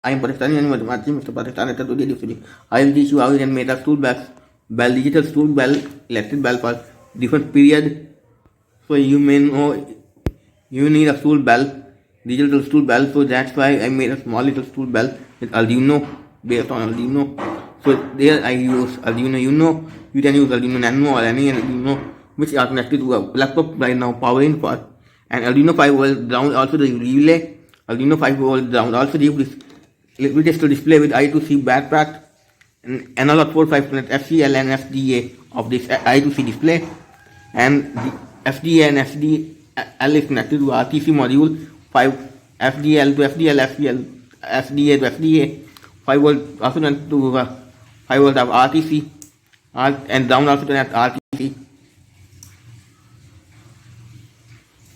I am Pakistani and Mr. Pakistan. Today, I will teach you how you can make a stool bell, digital stool bell, electric bell for different period. So you may know you need a stool bell, digital stool bell. So that's why I made a small little stool bell with Arduino, based on Arduino. So there I use Arduino. You can use Arduino Nano or any Arduino which are connected to a laptop right now, powering for. And Arduino 5 volt ground also the relay. Arduino 5 volt ground also the digital display with I2C backpack and analog 4-5 FCL and SDA of this I2C display, and the SDA and SDL is connected to RTC module 5 FDL to FDL, SDA to SDA, 5 volt also connected to 5 volt of RTC, and ground also connected to RTC,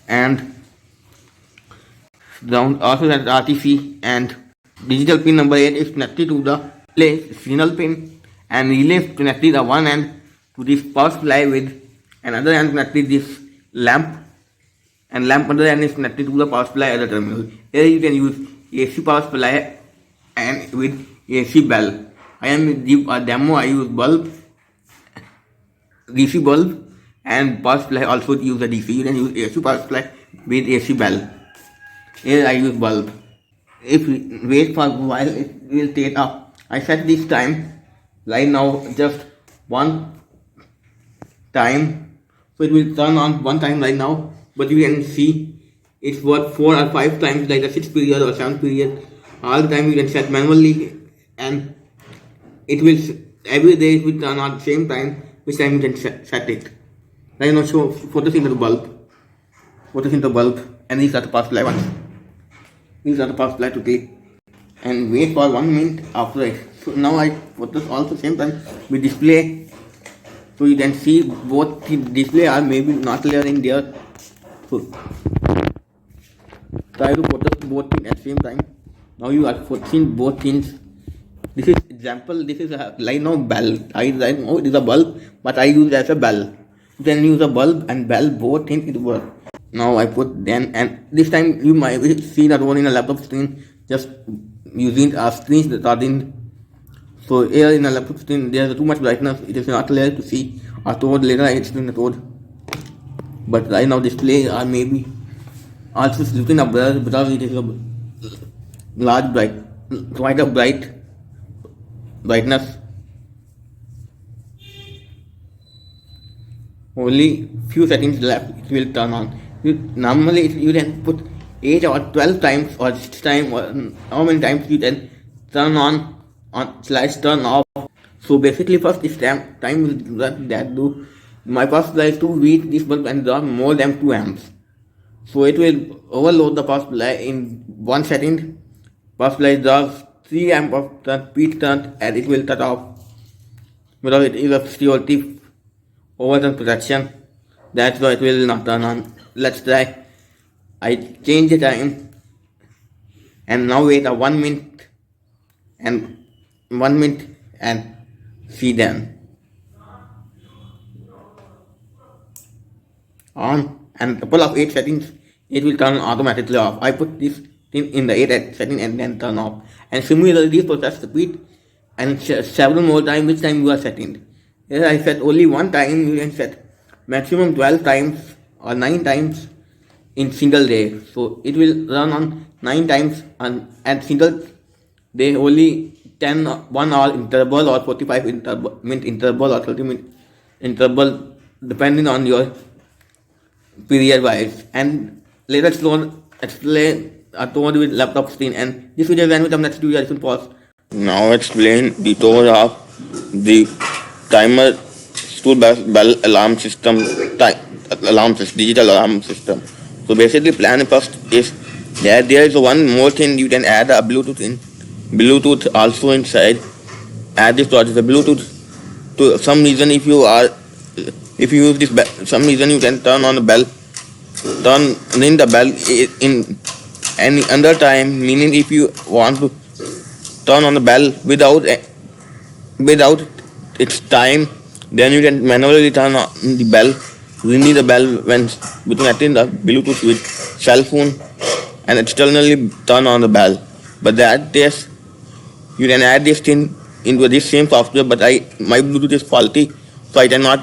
and ground also connected to RTC, and digital pin number 8 is connected to the relay signal pin, and relay is connected the one end to this power supply with another end connected this lamp, and lamp other end is connected to the power supply other terminal. Here you can use AC power supply and with AC bell. I am with a demo. I use bulb, DC bulb, and power supply also use the DC. You can use AC power supply with AC bell. Here I use bulb. If we wait for a while, it will take up. I set this time right now just one time, so it will turn on one time right now, but you can see it's worth 4 or 5 times, like a 6 period or 7 period. All the time you can set manually, and it will every day it will turn on same time which time you can set it. Right now show photosynthetic bulb, and these are the power supply ones. These are the power supply to take, and wait for 1 minute after it. So now I put this also same time with display, so you can see both the display are maybe not clear in there. So try to put both things at same time. Now you are putting both things. This is example. This is a line now bell. I know it is a bulb, but I use it as a bell. You can use a bulb and bell, both things it work. Now I put then, and this time you might see that one in a laptop screen, just using a screen recording. So here in a laptop screen there is too much brightness, it is not clear to see. I told later I explain the code, but right now display are maybe also looking up blur because it is a large quite a bright brightness. Only few seconds left, it will turn on. Normally you can put 8 or 12 times or 6 times, or how many times you can turn on slash turn off. So basically first this time will that do. My power supply is too weak, this bulb and draw more than 2 amps. So it will overload the power supply in 1 second. Power supply draws 3 amp of peak current, and it will cut off because it is a security overturn protection. That's why it will not turn on. Let's try. I change the time, and now wait a 1 minute and see then on, and couple of 8 settings it will turn automatically off. I put this thing in the 8 setting and then turn off, and similarly this process repeat and several more times which time you are setting. Here I set only one time. You can set maximum 12 times or 9 times in single day. So it will run on 9 times and single day, only 1 hour interval or 45 minute interval or 30 minute interval depending on your period wise. And later explain a tour with laptop screen, and this video is with the next video. Pause. Now explain the tour of the timer stool bell alarm system, digital alarm system. So basically plan first is that there is one more thing, you can add a Bluetooth also inside. Add this project, the Bluetooth. To some reason if you use this bell, some reason you can turn on the bell, turn in the bell in any other time, meaning if you want to turn on the bell without its time, then you can manually turn on the bell. You need the bell when connecting the Bluetooth with cell phone and externally turn on the bell. But that case You can add this thing into this same software, but my Bluetooth is faulty, so I cannot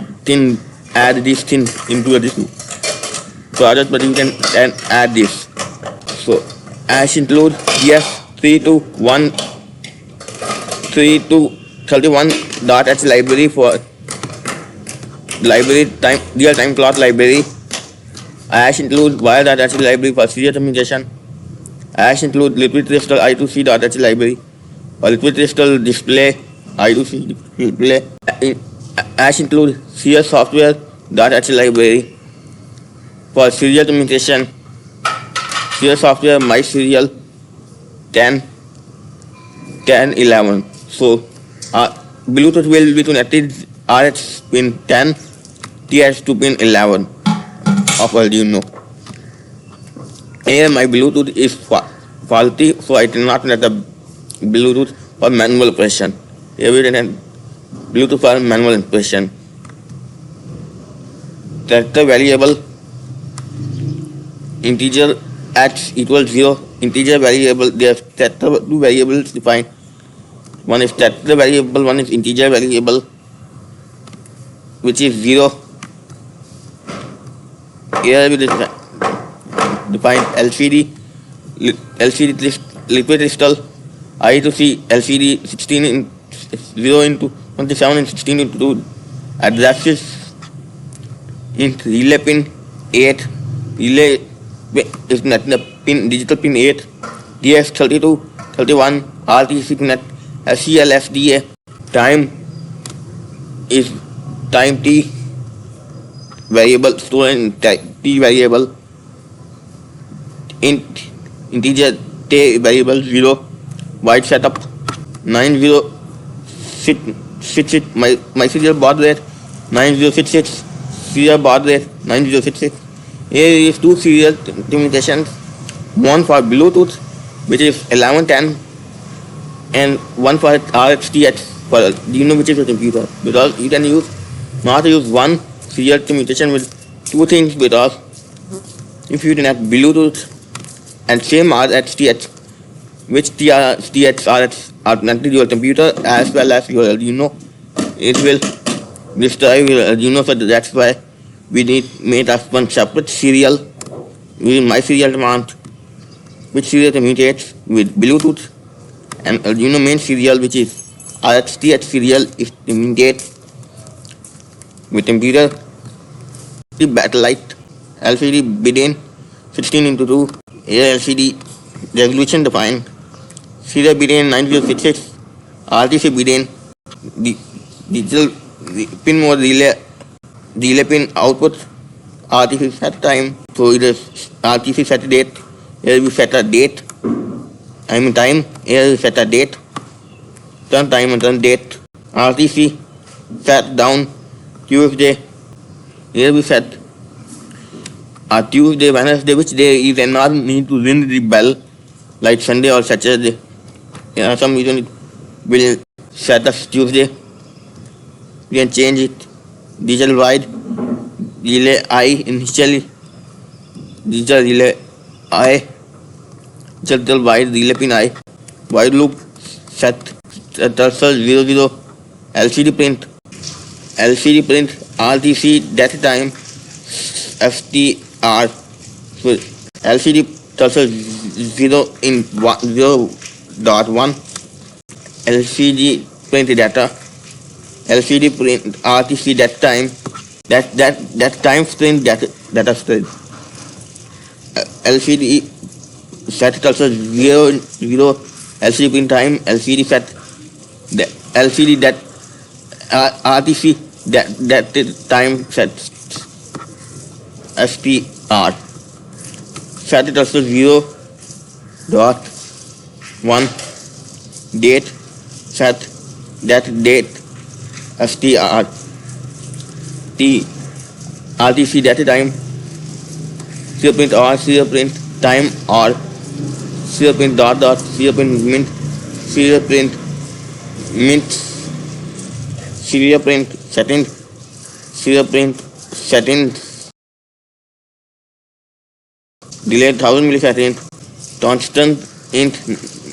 add this thing into this product, but you can add this. So as include yes 3 to 1 3 to 31 dot as library for library time real time clock library. As include wire dot as library for serial communication. As include liquid crystal I2C dot as library for liquid crystal display I2C display. As include serial software dot as library for serial communication. Serial software my serial 10 11. So Bluetooth will be connected RX pin 10, TX to pin 11 of Arduino. Here my Bluetooth is faulty, so I cannot connect the Bluetooth for manual operation. Here we can Bluetooth for manual operation. Character variable integer x equals 0. Integer variable, there are two variables defined. One is character variable, one is integer variable, which is 0. Here we define LCD liquid crystal I2C LCD 16 in 0 into 27 and 16 into 2 addresses in relay pin 8. Relay is not the pin digital pin 8. DX32 31 RTC connect SCLFDA. Time is time t variable stored in t variable. Integer t variable 0. Wide setup 9066. My serial baud rate 9066. Serial baud rate 9066. Here is two serial communications. One for Bluetooth, which is 1110, and one for RxTX for Arduino, which is a computer. Because you can not use one serial communication with two things, because if you connect Bluetooth and same RxTX, which TX are connected to your computer as well as your Arduino, it will destroy your Arduino. So that's why we made us one separate serial using my serial command, which serial communicates with Bluetooth, and Arduino main serial, which is RxTX serial, is communicates with computer. The backlight LCD bidden 16 into 2. Here LCD resolution defined. Serial bidden 9066. RTC bidden digital pin mode relay pin output. RTC set time. So it is RTC set date. Here we set a date. Time. Here we set a date. Turn time and turn date. RTC set down Tuesday. Here we set Tuesday, Wednesday, which day you cannot need to ring the bell like Sunday or Saturday. Some reason it will set us Tuesday. You can change it. Digital wide relay I initially. Digital relay I. Digital wide relay pin I. Wide loop set cursor 00. LCD print. LCD print RTC data time FTR. So LCD cursor 0 in 0.1. LCD print data. LCD print RTC data time. That time string data string. LCD set cursor 0 LCD print time. LCD set the LCD that RTC that time set STR. Set it also 0.1 date. Set that date STR. T RTC data time. Serial print or serial print time or serial print serial print mint. Serial print mint. Serial print settings. Serial print settings. Delay 1000 milliseconds. Constant int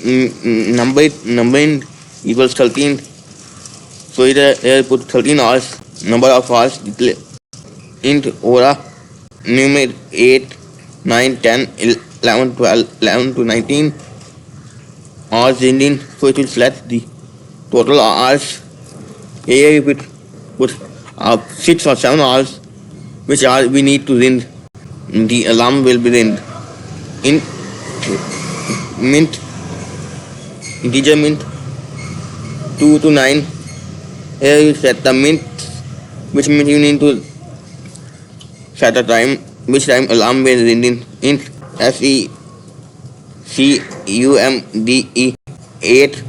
number int equals 13. So here put 13 hours, number of hours int aura numeric 8, 9, 10, 11, 12, 11 to 19 hours ending. So it will select the total hours. Here we put 6 or 7 hours which are we need to ring. The alarm will be ringed. In mint integer mint 2 to 9. Here you set the mint, which means you need to set a time which time alarm will ring in int secumde 8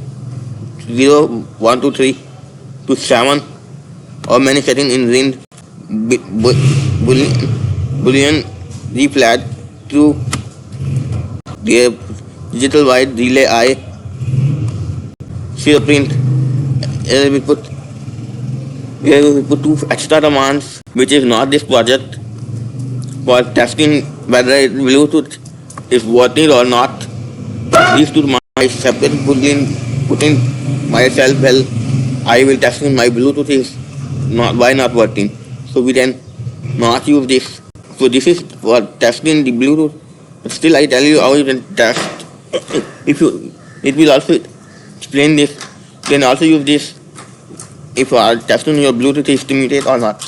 0 1 2 3 to 7 or many setting in ring boolean reflag to the digital wide relay I zero print. Here we put two extra commands which is not this project for testing whether Bluetooth is working or not. These two commands I separate put in myself. Well, I will testing my Bluetooth is not working, so we can not use this. So this is for testing the Bluetooth. But still, I tell you how you can test. It will also explain this. You can also use this if you are testing your Bluetooth is stimulated or not.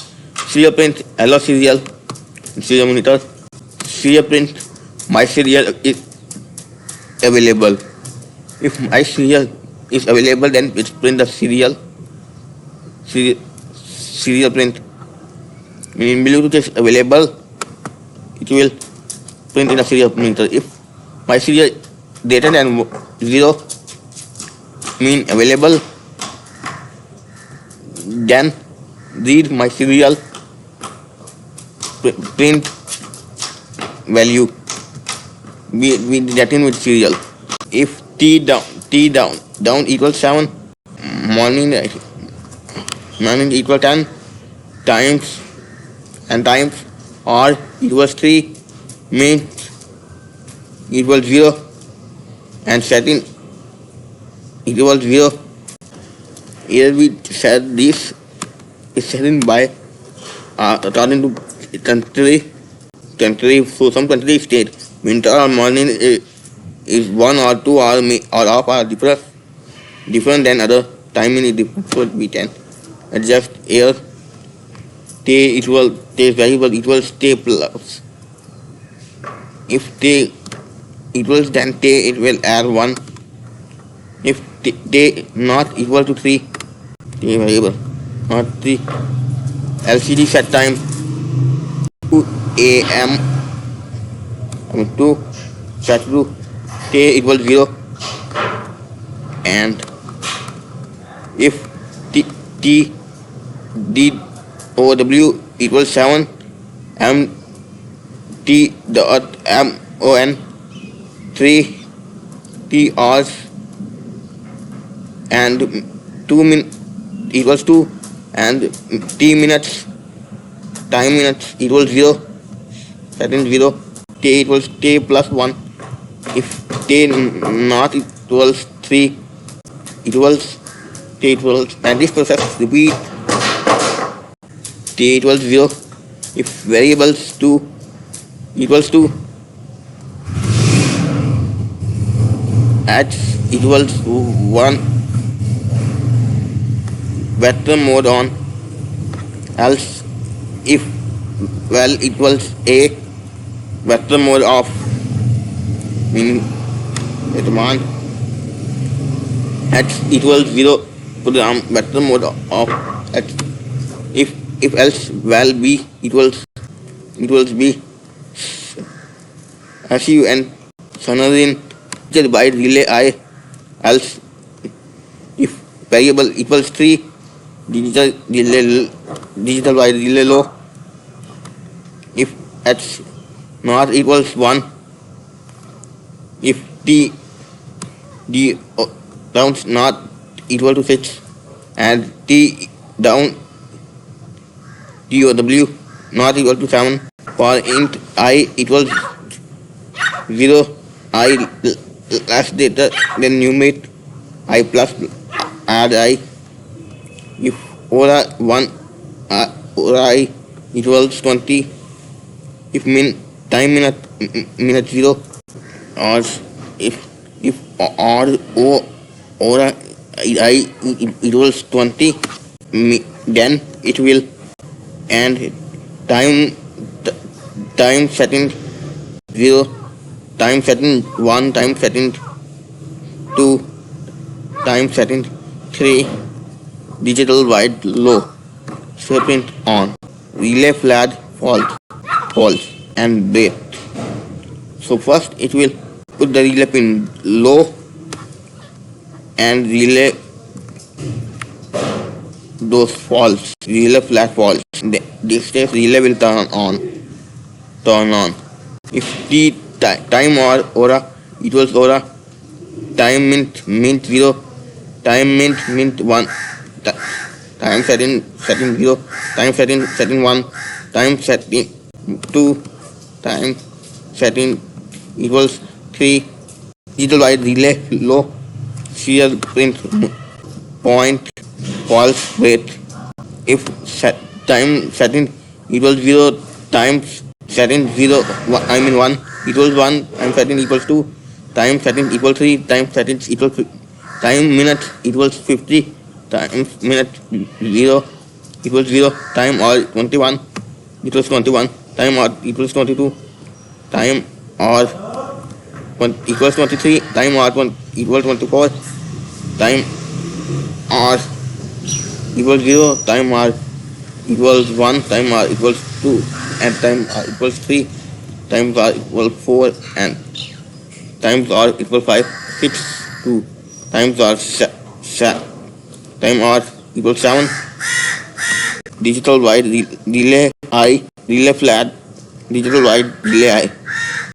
Serial print, hello serial monitor. Serial print, my serial is available. If my serial is available, then it's print the serial print. When Bluetooth is available, it will print in a serial printer. If my serial greater than 0 mean available, then read my serial print value. We getting with serial. If t down equals 7, morning equal 10 times or equals 3 means equals 0 and setting equals 0. Here we set this is setting by according to country. So some country state winter or morning is 1 or 2 or off are different than other timing is different. So we can adjust here. T variable equals t plus. If t equals then t it will add 1. If t not equal to 3, t variable not 3. LCD set time 2 AM. To set to t equals 0, and if t d o w equals 7, m t dot m o n 3 t hours and 2 min equals 2 and t minutes time minutes equals 0, setting 0. T equals t plus 1. If t not equals 3 equals t equals, and this process repeat t equals 0. If variables 2 equals 2, x equals 1, vector mode on. Else if val equals a, vector mode off, meaning the command x equals 0, put the vector mode off x. If else val b equals b, sun sunrin by relay I. Else if variable equals 3, digital by relay low. If x not equals 1, if t d down not equal to 6 and t down dow not equal to 7, for int I equals 0, I last data, then numeric I plus ri. If ora 1 ora I equals 20, if time minute 0, or if r o ora I equals 20, then it will, and time time setting 0, time setting 1, time setting 2, time setting 3, digital wide low, serpent on, relay flag false, and break. So first it will put the relay pin low and relay those false, relay flag false. This stage relay will turn on. If the time or ora equals ora, time mint 0, time mint 1, time setting 0, time setting 1, time setting 2, time setting equals 3, digital wide relay low, serial print point false wait. If time setting equals 0, time setting 1 equals 1, time setting equals 2, time setting equals 3, time setting equals time minute equals 50, time minute 0 equals 0, time or 21 equals 21, time or equals 22, time or equals 23, time or equals 24, time or equals 0, time r equals 1, time r equals 2, and time r equals 3, times r equals 4, and times r equals 5, 6, 2, times r time r equals 7, digital wide relay I, relay flat, digital wide relay I.